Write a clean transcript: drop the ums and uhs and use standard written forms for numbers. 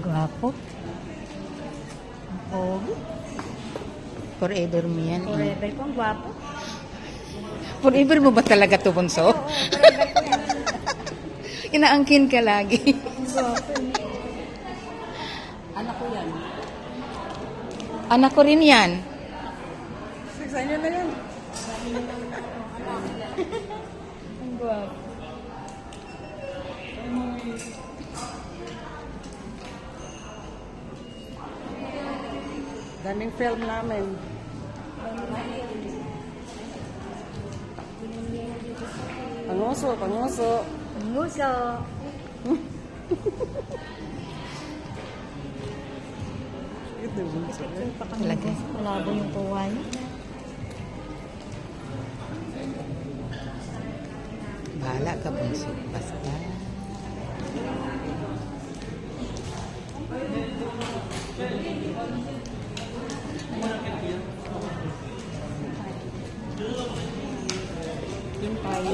Gwapo. Pogi. Forever mo yan. Forever ko ang gwapo. Forever mo ba talaga to, Bunso? Oo, forever ko yan. Inaangkin ka lagi. Gwapo. Anak ko yan. Anak ko rin yan. Sa inyo na yan. Ang gwapo. Daming film namin. Panguso, panguso. Ang nguso. Ito yung bunso. Talaga. Malabo yung tuwa niya. Bahala ka, Bunso. Basta. Yung tayo.